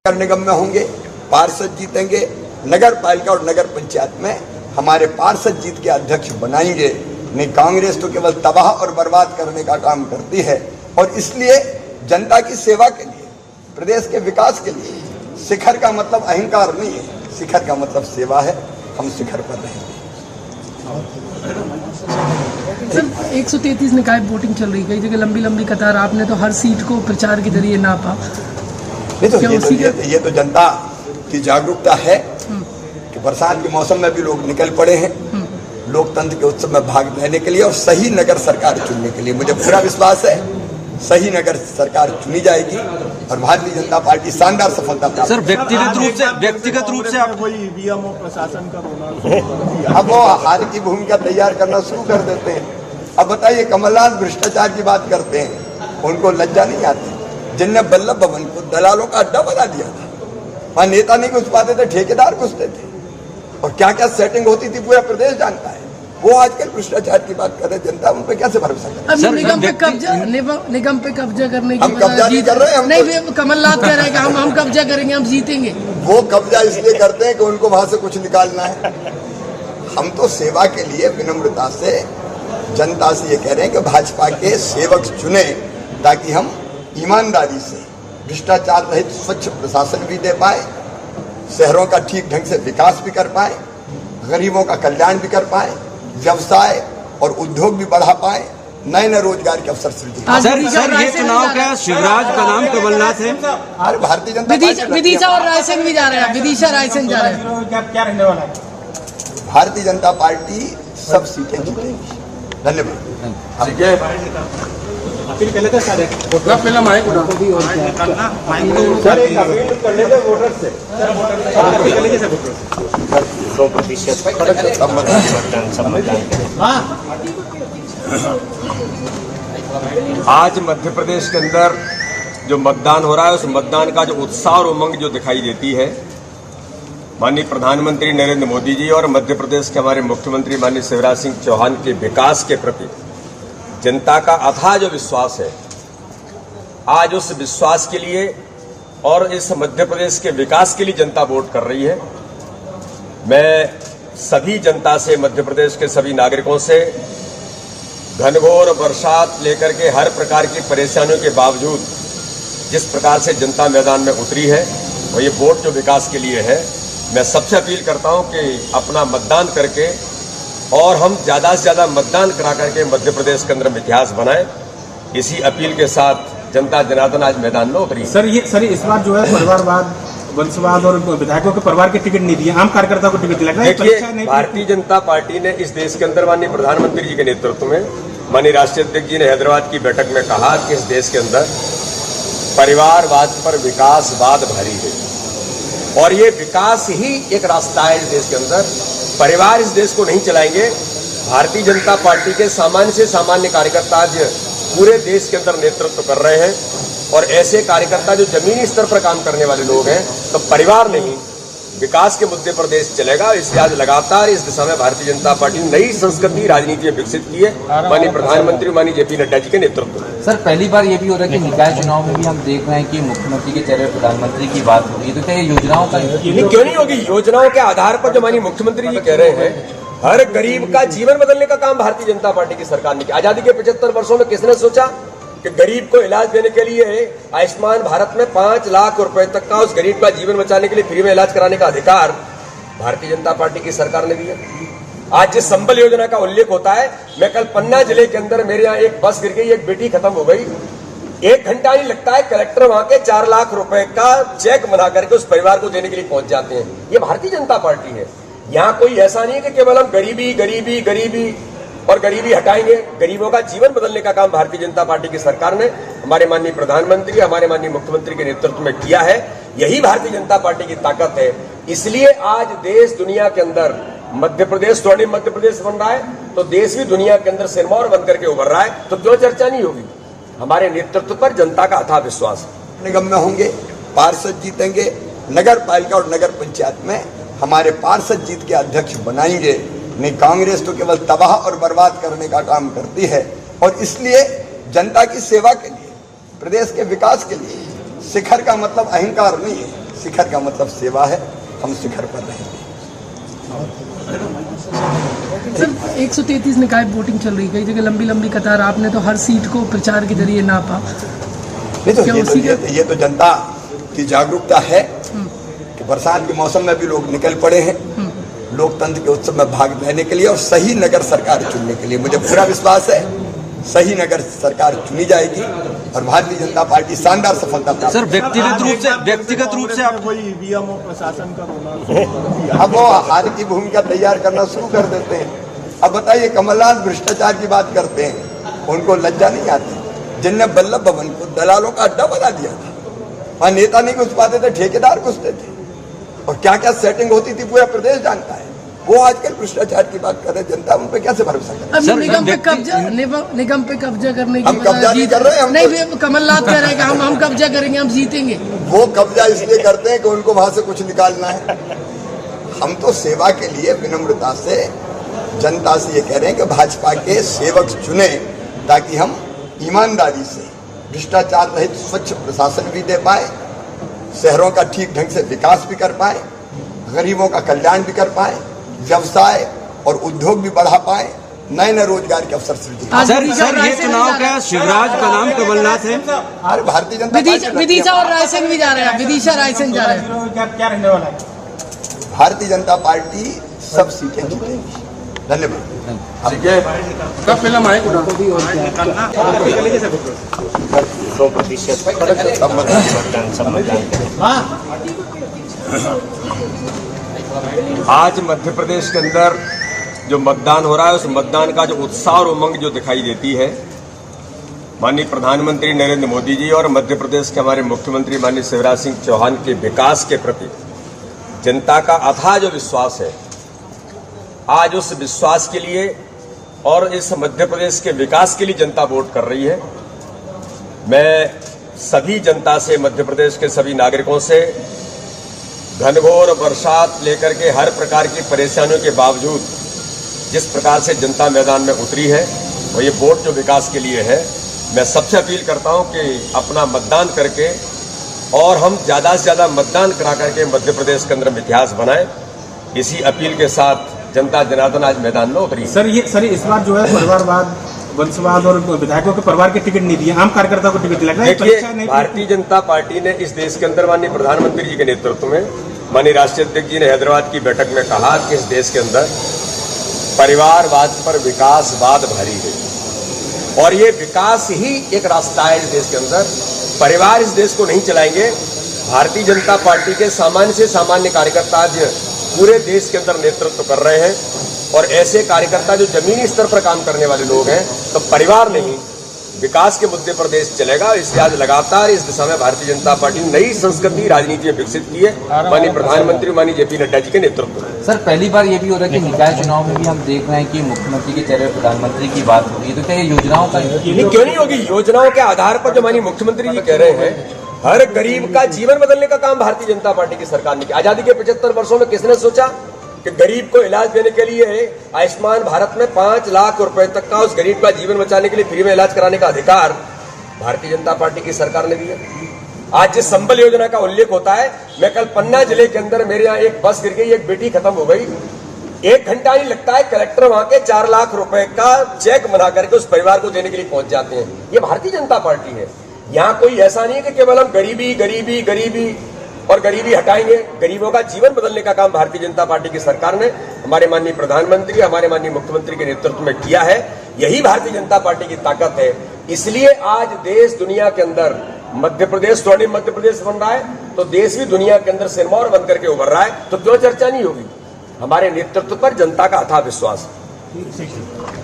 नगर निगम में होंगे, पार्षद जीतेंगे, नगर पालिका और नगर पंचायत में हमारे पार्षद जीत के अध्यक्ष बनाएंगे। नहीं, कांग्रेस तो केवल तबाह और बर्बाद करने का काम करती है। और इसलिए जनता की सेवा के लिए, प्रदेश के विकास के लिए शिखर का मतलब अहंकार नहीं है, शिखर का मतलब सेवा है। हम शिखर पर रहेंगे। सर 133 निकाय वोटिंग चल रही, कई जगह लंबी लंबी कतार, आपने तो हर सीट को प्रचार के जरिए नापा। नहीं तो ये तो जनता की जागरूकता है कि बरसात के मौसम में भी लोग निकल पड़े हैं लोकतंत्र के उत्सव में भाग लेने के लिए और सही नगर सरकार चुनने के लिए। मुझे पूरा विश्वास है सही नगर सरकार चुनी जाएगी और भारतीय जनता पार्टी शानदार सफलता प्राप्त। सर व्यक्तिगत रूप से आप ईवीएम और प्रशासन का रोना, अब वो हार की भूमिका तैयार करना शुरू कर देते हैं। अब बताइए, कमलनाथ भ्रष्टाचार की बात करते हैं, उनको लज्जा नहीं आती? जिनने वल्लभ भवन को दलालों का अड्डा बना दिया था, वहां नेता नहीं घुस पाते थे, ठेकेदार घुसते थे और क्या क्या सेटिंग होती थी पूरा प्रदेश जानता है। वो आजकल भ्रष्टाचार की बात कर रहे, जनता उन पर कैसे भरोसा करे? निगम पे कब्जा करने की हम कब्जा नहीं कर रहे हैं। नहीं, कमलनाथ कह रहे हैं कि हम कब्जा करेंगे, हम जीतेंगे। वो कब्जा इसलिए करते हैं कि उनको वहां से कुछ निकालना है। हम तो सेवा के लिए विनम्रता से जनता से ये कह रहे हैं कि भाजपा के सेवक चुने ताकि हम ईमानदारी से भ्रष्टाचार रहित स्वच्छ प्रशासन भी दे पाए, शहरों का ठीक ढंग से विकास भी कर पाए, गरीबों का कल्याण भी कर पाए, व्यवसाय और उद्योग भी बढ़ा पाए, नए नए रोजगार के अवसर सृजित। सर ये चुनाव का शिवराज का नाम कमलनाथ है। अरे भारतीय जनता विदिशा और रायसेन भी जा रहे हैं, विदिशा रायसेन जा रहे हैं। क्या रहने वाला है? भारतीय जनता पार्टी सब सीटें जीतेगी। धन्यवाद। अपील कर लेते सर, पहला माइक सर एक अपील कर लेते वोटर से, अपील कर लेंगे सर वोटर से। 100% आज मध्य प्रदेश के अंदर जो मतदान हो रहा है, उस मतदान का जो उत्साह और उमंग जो दिखाई देती है, माननीय प्रधानमंत्री नरेंद्र मोदी जी और मध्य प्रदेश के हमारे मुख्यमंत्री माननीय शिवराज सिंह चौहान के विकास के प्रति जनता का अथाह जो विश्वास है, आज उस विश्वास के लिए और इस मध्य प्रदेश के विकास के लिए जनता वोट कर रही है। मैं सभी जनता से, मध्य प्रदेश के सभी नागरिकों से घनघोर बरसात लेकर के हर प्रकार की परेशानियों के बावजूद जिस प्रकार से जनता मैदान में उतरी है और ये वोट जो विकास के लिए है, मैं सबसे अपील करता हूं कि अपना मतदान करके और हम ज़्यादा से ज़्यादा मतदान करा करके मध्य प्रदेश के अंदर इतिहास बनाएं। इसी अपील के साथ जनता जनार्दन आज मैदान में उतरी। सर इस बार जो है परिवारवाद, वंशवाद और विधायकों के परिवार के टिकट नहीं दिए, आम कार्यकर्ता को टिकट दिया। देखिए, भारतीय जनता पार्टी ने इस देश के अंदर माननीय प्रधानमंत्री जी के नेतृत्व में, माननीय राष्ट्रीय अध्यक्ष जी ने हैदराबाद की बैठक में कहा कि इस देश के अंदर परिवारवाद पर विकासवाद भारी है और ये विकास ही एक रास्ता है इस देश के अंदर। परिवार इस देश को नहीं चलाएंगे। भारतीय जनता पार्टी के सामान्य से सामान्य कार्यकर्ता आज पूरे देश के अंदर नेतृत्व कर रहे हैं और ऐसे कार्यकर्ता जो जमीनी स्तर पर काम करने वाले लोग हैं, तो परिवार नहीं विकास के मुद्दे पर देश चलेगा। इसलिए आज लगातार इस दिशा में भारतीय जनता पार्टी ने नई संस्कृति राजनीति विकसित की है, माननीय प्रधानमंत्री माननीय जेपी नड्डा जी के नेतृत्व में। सर पहली बार ये भी हो रहा है कि निकाय चुनाव में भी हम देख रहे हैं कि मुख्यमंत्री के चेहरे प्रधानमंत्री की बात होगी, तो क्या ये योजनाओं का क्यों नहीं होगी? योजनाओं के आधार पर जो माननीय मुख्यमंत्री जी कह रहे हैं, हर गरीब का जीवन बदलने का काम भारतीय जनता पार्टी की सरकार ने किया। आजादी के 75 वर्षों में किसने सोचा कि गरीब को इलाज देने के लिए आयुष्मान भारत में 5 लाख रुपए तक का उस गरीब का जीवन बचाने के लिए फ्री में इलाज कराने का अधिकार भारतीय जनता पार्टी की सरकार ने दिया। आज जिस संबल योजना का उल्लेख होता है, मैं कल पन्ना जिले के अंदर मेरे यहाँ एक बस गिर गई, एक बेटी खत्म हो गई, 1 घंटा नहीं लगता है, कलेक्टर वहां के 4 लाख रुपए का चेक बना करके उस परिवार को देने के लिए पहुंच जाते हैं। ये भारतीय जनता पार्टी है। यहाँ कोई ऐसा नहीं है कि केवल हम गरीबी गरीबी गरीबी और गरीबी हटाएंगे। गरीबों का जीवन बदलने का काम भारतीय जनता पार्टी की सरकार ने हमारे माननीय प्रधानमंत्री, हमारे माननीय मुख्यमंत्री के नेतृत्व में किया है। यही भारतीय जनता पार्टी की ताकत है। इसलिए आज देश दुनिया के अंदर मध्य प्रदेश, स्वर्णिम मध्य प्रदेश बन रहा है, तो देश भी दुनिया के अंदर सिरमौर बनकर के उभर रहा है। तो क्यों चर्चा नहीं होगी? हमारे नेतृत्व पर जनता का अथाह विश्वास है। निगम में होंगे, पार्षद जीतेंगे, नगर पालिका और नगर पंचायत में हमारे पार्षद जीत के अध्यक्ष बनाएंगे। नहीं, कांग्रेस तो केवल तबाह और बर्बाद करने का काम करती है और इसलिए जनता की सेवा के लिए, प्रदेश के विकास के लिए शिखर का मतलब अहंकार नहीं है, शिखर का मतलब सेवा है, हम शिखर पर रहेंगे। सर 133 निकाय वोटिंग चल रही, कई जगह लंबी लंबी कतार, आपने तो हर सीट को प्रचार के जरिए नापा। नहीं तो क्या उसी ये तो जनता की जागरूकता है कि बरसात के मौसम में भी लोग निकल पड़े हैं लोकतंत्र के उत्सव में भाग लेने के लिए और सही नगर सरकार चुनने के लिए। मुझे पूरा विश्वास है सही नगर सरकार चुनी जाएगी और भारतीय जनता पार्टी शानदार सफलता प्राप्त। सर व्यक्तिगत रूप से आप कोई ईवीएम और प्रशासन का रोना अब वो हार की भूमिका तैयार करना शुरू कर देते हैं। अब बताइए, कमलनाथ भ्रष्टाचार की बात करते हैं, उनको लज्जा नहीं आती? जिनने वल्लभ भवन को दलालों का अड्डा बना दिया था, वहां नेता नहीं घुस पाते थे, ठेकेदार घुसते थे और क्या क्या सेटिंग होती थी पूरा प्रदेश जानता है। वो आजकल भ्रष्टाचार की बात कर रहे हैं, जनता उन पे कैसे भरोसा करे? अब निगम पे कब्जा करने की हम कब्जा नहीं कर रहे हैं, नहीं, कमलनाथ कह रहे हैं कि हम कब्जा करेंगे, हम जीतेंगे। वो कब्जा इसलिए करते हैं कि उनको वहां से कुछ निकालना है। हम तो सेवा के लिए विनम्रता से जनता से ये कह रहे हैं कि भाजपा के सेवक चुने ताकि हम ईमानदारी से भ्रष्टाचार रहित स्वच्छ प्रशासन भी दे पाए, शहरों का ठीक ढंग से विकास भी कर पाए, गरीबों का कल्याण भी कर पाए, व्यवसाय और उद्योग भी बढ़ा पाए, नए नए रोजगार के अवसर सृजित। सर ये चुनाव क्या शिवराज का नाम कमलनाथ है? अरे भारतीय जनता पार्टी विदिशा और रायसेन भी जा रहे हैं, विदिशा रायसेन जा रहे हैं। क्या रहने वाला है? भारतीय जनता पार्टी सब सीटें जीतेगी। धन्यवाद। कब फिल्म आए आज मध्य प्रदेश के अंदर जो मतदान हो रहा है, उस मतदान का जो उत्साह और उमंग जो दिखाई देती है, माननीय प्रधानमंत्री नरेंद्र मोदी जी और मध्य प्रदेश के हमारे मुख्यमंत्री माननीय शिवराज सिंह चौहान के विकास के प्रति जनता का अथाह जो विश्वास है, आज उस विश्वास के लिए और इस मध्य प्रदेश के विकास के लिए जनता वोट कर रही है। मैं सभी जनता से, मध्य प्रदेश के सभी नागरिकों से घनघोर बरसात लेकर के हर प्रकार की परेशानियों के बावजूद जिस प्रकार से जनता मैदान में उतरी है और ये वोट जो विकास के लिए है, मैं सबसे अपील करता हूं कि अपना मतदान करके और हम ज़्यादा से ज़्यादा मतदान करा करके मध्य प्रदेश के अंदर इतिहास बनाएं। इसी अपील के साथ जनता जनार्दन आज मैदान में उतरी। सर इस बार जो है परिवारवाद, वंशवाद और विधायकों के परिवार के टिकट नहीं दिए, आम कार्यकर्ता को टिकट लग रहा है। देखिए, भारतीय जनता पार्टी ने इस देश के अंदर माननीय प्रधानमंत्री जी के नेतृत्व में, माननीय राष्ट्रीय अध्यक्ष जी ने हैदराबाद की बैठक में कहा कि इस देश के अंदर परिवारवाद पर विकासवाद भारी है और ये विकास ही एक रास्ता है इस देश के अंदर। परिवार इस देश को नहीं चलाएंगे। भारतीय जनता पार्टी के सामान्य से सामान्य कार्यकर्ता आज पूरे देश के अंदर नेतृत्व कर रहे हैं और ऐसे कार्यकर्ता जो जमीनी स्तर पर काम करने वाले लोग हैं, तो परिवार नहीं विकास के मुद्दे पर देश चलेगा। इसलिए आज लगातार इस दिशा में भारतीय जनता पार्टी ने नई संस्कृति राजनीति में विकसित की है, माननीय प्रधानमंत्री माननीय जेपी नड्डा जी के नेतृत्व में। सर पहली बार ये भी हो रहा है कि निकाय चुनाव में भी हम देख रहे हैं कि मुख्यमंत्री के चेहरे प्रधानमंत्री की बात हो रही है, तो क्या ये योजनाओं का क्यों नहीं होगी? योजनाओं के आधार पर जो माननीय मुख्यमंत्री जी कह रहे हैं, हर गरीब का जीवन बदलने का काम भारतीय जनता पार्टी की सरकार ने किया। आजादी के 75 वर्षों में किसने सोचा कि गरीब को इलाज देने के लिए आयुष्मान भारत में 5 लाख रुपए तक का उस गरीब का जीवन बचाने के लिए फ्री में इलाज कराने का अधिकार भारतीय जनता पार्टी की सरकार ने दिया। आज जिस संबल योजना का उल्लेख होता है, मैं कल पन्ना जिले के अंदर मेरे यहाँ एक बस गिर गई, एक बेटी खत्म हो गई, 1 घंटा नहीं लगता है, कलेक्टर वहां के 4 लाख रुपए का चेक बना करके उस परिवार को देने के लिए पहुंच जाते हैं। ये भारतीय जनता पार्टी है। यहाँ कोई ऐसा नहीं है कि केवल हम गरीबी गरीबी गरीबी और गरीबी हटाएंगे। गरीबों का जीवन बदलने का काम भारतीय जनता पार्टी की सरकार ने हमारे माननीय प्रधानमंत्री, हमारे माननीय मुख्यमंत्री के नेतृत्व में किया है। यही भारतीय जनता पार्टी की ताकत है। इसलिए आज देश दुनिया के अंदर मध्य प्रदेश, स्वर्णिम मध्य प्रदेश बन रहा है, तो देश भी दुनिया के अंदर सिरमौर बन करके उभर रहा है। तो क्यों चर्चा नहीं होगी? हमारे नेतृत्व पर जनता का अथाह विश्वास है।